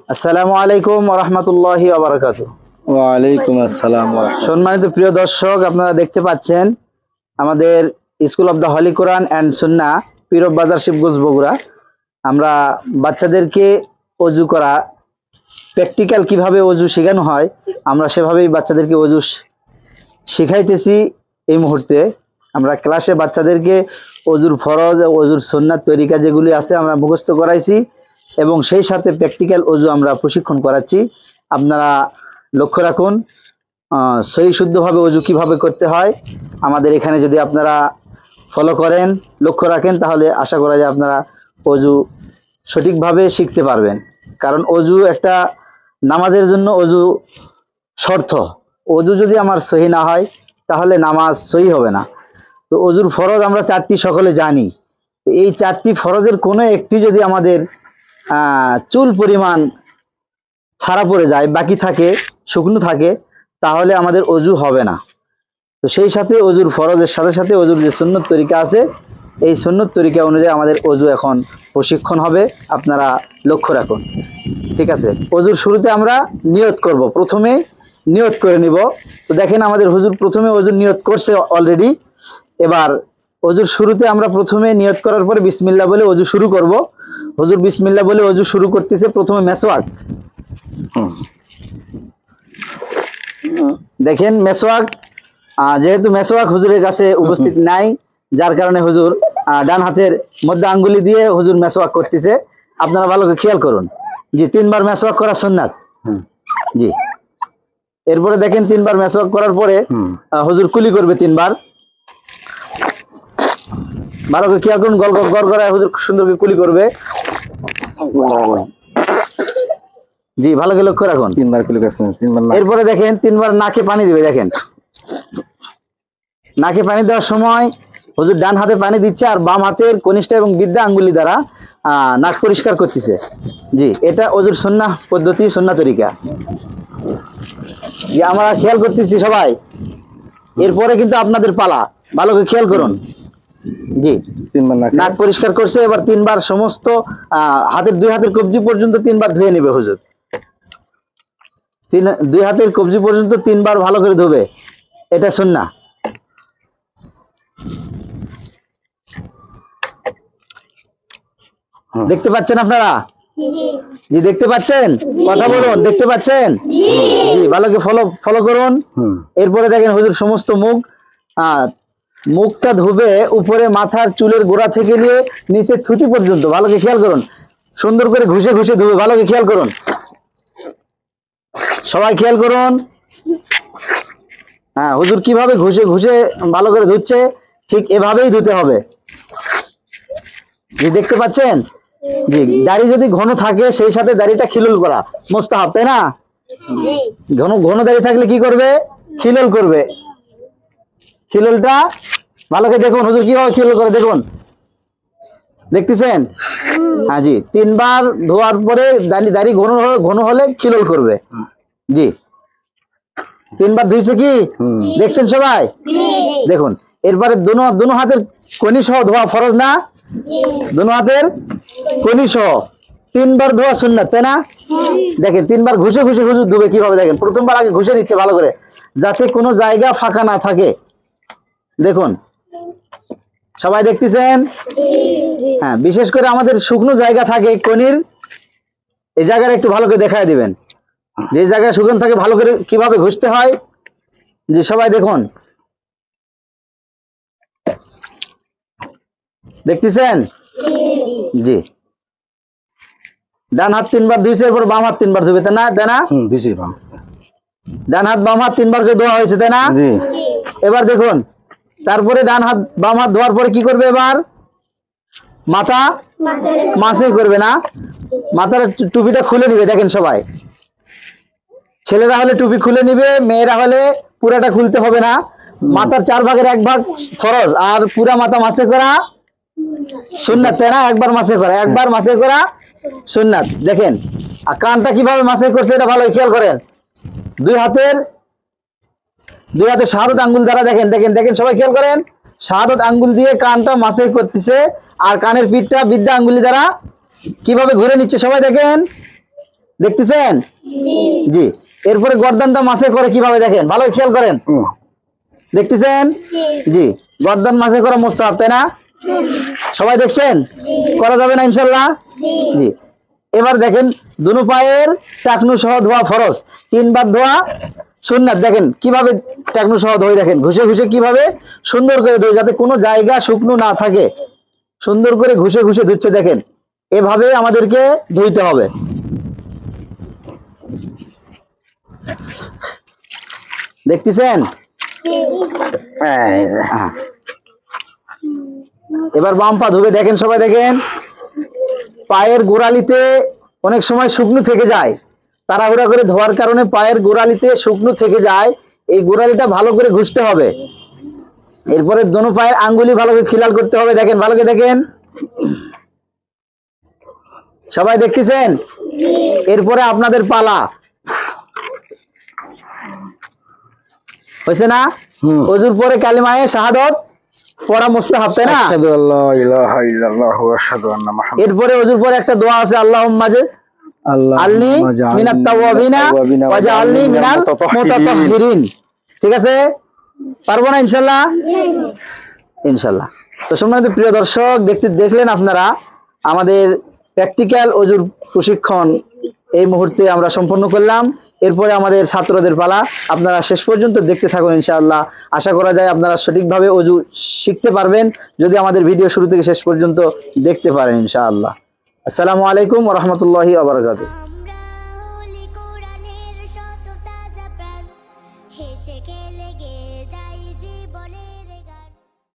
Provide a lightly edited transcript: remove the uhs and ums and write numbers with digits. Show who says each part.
Speaker 1: আসসালামু আলাইকুম ওয়া রাহমাতুল্লাহি ওয়া বারাকাতুহু।
Speaker 2: ওয়া আলাইকুম আসসালাম ওয়া রাহমাতুল্লাহ।
Speaker 1: সম্মানিত প্রিয় দর্শক, আপনারা দেখতে পাচ্ছেন আমাদের school of the Holi Quran and সুন্নাহ পীরব বাজার শিবগঞ্জ বগুড়া। আমরা বাচ্চাদেরকে অজু করা, প্র্যাকটিক্যাল কিভাবে অজু শেখানো হয়, আমরা সেভাবেই বাচ্চাদেরকে অজু শেখাইতেছি। এই মুহূর্তে আমরা ক্লাসে বাচ্চাদেরকে অজুর ফরজ, অজুর সুন্নাত তরিকা যেগুলি আছে আমরা মুখস্থ করাইছি এবং সেই সাথে প্র্যাকটিক্যাল অজু আমরা প্রশিক্ষণ করাচ্ছি। আপনারা লক্ষ্য রাখুন সহি শুদ্ধভাবে অজু কিভাবে করতে হয়। আমাদের এখানে যদি আপনারা ফলো করেন, লক্ষ্য রাখেন, তাহলে আশা করা যায় আপনারা অজু সঠিকভাবে শিখতে পারবেন। কারণ অজু একটা নামাজের জন্য অজু শর্ত। অজু যদি আমার সহি না হয় তাহলে নামাজ সহি হবে না। তো অজুর ফরজ আমরা চারটি সকলে জানি। এই চারটি ফরজের কোনো একটি যদি আমাদের চুল পরিমাণ ছাড়া পড়ে যায়, বাকি থাকে, শুকনো থাকে, তাহলে আমাদের অজু হবে না। তো সেই সাথে অজুর ফরজের সাথে সাথে অজুর যে সুন্নত তরিকা আছে, এই সুন্নত তরিকা অনুযায়ী আমাদের অজু এখন প্রশিক্ষণ হবে। আপনারা লক্ষ্য রাখুন, ঠিক আছে? অজুর শুরুতে আমরা নিয়ত করব, প্রথমে নিয়ত করে নিব। তো দেখেন আমাদের হুজুর প্রথমে অজুর নিয়ত করছে অলরেডি। এবার অজুর শুরুতে আমরা প্রথমে নিয়ত করার পরে বিসমিল্লাহ বলে অজু শুরু করব। হুজুর বিসমিল্লাহ বলে অজু শুরু করতেছে। প্রথমে মেসওয়াক, দেখেন মেসওয়াক, যেহেতু মেসওয়াক হুজুরের কাছে উপস্থিত নাই, যার কারণে হুজুর ডান হাতের মধ্যে আঙ্গুলি দিয়ে হুজুর মেসওয়াক করতেছে। আপনারা ভালো করে খেয়াল করুন। জি, 3 বার মেসওয়াক করা সুন্নাত। জি, এরপরে দেখেন 3 বার মেসওয়াক করার পরে হুজুর কুলি করবে 3 বার। ভালো করে খেয়াল করুন, গল গল করে হুজুর সুন্দর করে কুলি করবে। জি, ভালো করে লক্ষ্য রাখুন।
Speaker 2: 3 বার কুলি করছেন, 3 বার না।
Speaker 1: এরপরে দেখেন 3 বার নাকে পানি দিবে। দেখেন নাকে পানি দেওয়ার সময় হুজুর ডান হাতে পানি দিচ্ছে আর বাম হাতের কনিষ্ঠ এবং বৃদ্ধা আঙ্গুলি দ্বারা নাক পরিষ্কার করতেছে। জি, এটা অজুর সুন্নাহ পদ্ধতি, সুন্নাহ তরিকা। আমরা খেয়াল করতেছি সবাই। এরপরে কিন্তু আপনাদের পালা, ভালো করে খেয়াল করুন। জি,
Speaker 2: 3 বার
Speaker 1: নাক পরিষ্কার করছে। এবার 3 বার সমস্ত হাতের 2 হাতের কবজি পর্যন্ত 3 বার ধুয়ে নেবে হুজুর। 2 হাতের কবজি পর্যন্ত 3 বার ভালো করে ধুবে, এটা সুন্নাহ। দেখতে পাচ্ছেন আপনারা? জি, দেখতে পাচ্ছেন? কথা বলুন, দেখতে পাচ্ছেন? জি, ভালো করে ফলো করুন। এরপরে দেখেন হুজুর সমস্ত মুখটা ধুবে, উপরে মাথার চুলের গোড়া থেকে নিয়ে নিচে থুটি পর্যন্ত ভালো করে খেয়াল করুন। সুন্দর করে ঘুষে ঘুষে ধুবে, ভালো করে খেয়াল করুন। সবাই খেয়াল করুন। হ্যাঁ, হুজুর কিভাবে ঘুষে ঘুষে ভালো করে ধুচ্ছে, ঠিক এভাবেই ধুতে হবে। জি, দেখতে পাচ্ছেন? জি, দাড়ি যদি ঘন থাকে সেই সাথে দাড়িটা খিলুল করা মুস্তাহাব, তাই না? ঘন ঘন দাড়ি থাকলে কি করবে? খিলুল করবে। খিলুলটা ভালো করে দেখুন হুজুর কিভাবে খিলুল করে, দেখুন, দেখতেছেন? হ্যাঁ জি, 3 বার ধোয়ার পরে দাড়ি ঘন হলে খিলুল করবে। জি, 3 বার ধুইছে কি দেখছেন সবাই? দেখুন, এরপরে দুনো হাতের কনি সহ ধোয়া ফরজ না? দুনো হাতের কনি সহ 3 বার ধোয়া সুন্নাত, তাই না? দেখেন 3 বার ঘুষে ঘুষে হুজুর ধুবে কিভাবে। দেখেন প্রথমবার আগে ঘুষে নিচ্ছে ভালো করে, যাতে কোনো জায়গা ফাঁকা না থাকে। দেখুন, সবাই দেখতেছেন? হ্যাঁ, বিশেষ করে আমাদের শুকনো জায়গা থাকে কনির, এই জায়গাটা একটু ভালো করে দেখায় দিবেন। যে জায়গায় শুকনো থাকে ভালো করে কিভাবে ঘুষতে হয়। যে সবাই দেখুন, দেখতেছেন? জি, ডান হাত 3 বার ধুইছে, এরপর বাম হাত 3 বার ধুবে, তাই না?
Speaker 2: দিছি বাম।
Speaker 1: ডান হাত বাম হাত 3 বার করে ধোয়া হয়েছে, তাই না?
Speaker 2: জি।
Speaker 1: এবার দেখুন, তারপরে ডান হাত বাম হাত ধোয়ার পরে কি করবে? এবার মাথা মাসে করবে না, মাথার টুপিটা খুলে নিবে। দেখেন সবাই, ছেলেরা হলে টুপি খুলে নিবে, মেয়েরা হলে পুরাটা খুলতে হবে না। মাথার 4 ভাগের 1 ভাগ ফরজ আর পুরা মাথা মাসে করা সুন্নাত, তাই না? একবার মাসে করা সুন্নাত। দেখেন, আর কানটা কিভাবে মাসে করছে এটা ভালো খেয়াল করেন। 2 হাতের শাহাদত আঙ্গুল দ্বারা, দেখেন দেখেন দেখেন সবাই খেয়াল করেন, শাহাদত আঙ্গুল দিয়ে কানটা মাসে করতেছে আর কানের পিঠটা বৃদ্ধা আঙ্গুলি দ্বারা কিভাবে ঘুরে নিচ্ছে সবাই দেখেন। দেখতেছেন? জি। এরপরে গর্দানটা মাসে করে কিভাবে দেখেন, ভালো খেয়াল করেন। দেখতেছেন? জি। গর্দান মাসে করা মুস্তাহাব, তাই না? সবাই দেখছেন? করা যাবে না ইনশাল্লাহ? জি। এবার দেখেন দুনো পায়ের টাকনু সহ ধোয়া ফরজ, 3 বার ধোয়া সুন্নাত। দেখেন কিভাবে টাকনু সহ ধোয়, দেখেন ঘুষে ঘুষে কিভাবে সুন্দর করে ধোয়, যাতে কোনো জায়গা শুকনো না থাকে। সুন্দর করে ঘুষে ঘুষে ধুচ্ছে, দেখেন এভাবে আমাদেরকে ধুইতে হবে। দেখতেছেন? হ্যাঁ। এবার বাম পা ধুবে, দেখেন সবাই দেখেন পায়ের গোড়ালিতে অনেক সময় শুকনো থেকে যায়, তাড়াহুড়া করে ধোয়ার কারণে পায়ের গোড়ালিতে শুকনো থেকে যায়। এই গোড়ালিটা ভালো করে ঘষতে হবে। এরপরে দোনো পায়ের আঙ্গুলি ভালো করে খিলাল করতে হবে, দেখেন ভালো করে দেখেন। সবাই দেখতেছেন? এরপরে আপনাদের পালা, হয়েছে না? ওযুর পরে কালিমায়ে শাহাদাত পড়া মুস্তাহাব, তাই না?
Speaker 2: আশহাদু আল্লা ইলাহা ইল্লাল্লাহু ওয়া আশহাদু আন্না মুহাম্মাদান।
Speaker 1: এরপরে ওযুর পরে একটা দোয়া আছে, আল্লাহুম্মা আল্লি মিনাত তাওয়াবিনা ওয়া জাআলনি মিনাল মুতাতাহহিরিন। ঠিক আছে? পারবো না ইনশাআল্লাহ? ইনশাআল্লাহ। তো সম্মানিত প্রিয় দর্শক, দেখলেন আপনারা আমাদের প্র্যাকটিক্যাল ওযুর প্রশিক্ষণ এই মুহূর্তে আমরা সম্পন্ন করলাম। এরপরে আমাদের ছাত্রদের পালা, আপনারা শেষ পর্যন্ত দেখতে থাকুন ইনশাআল্লাহ। আশা করা যায় আপনারা সঠিকভাবে ওযু শিখতে পারবেন যদি আমাদের ভিডিও শুরু থেকে শেষ পর্যন্ত দেখতে পারেন ইনশাআল্লাহ। আসসালামু আলাইকুম ওয়া রাহমাতুল্লাহি ওয়া বারাকাতুহু।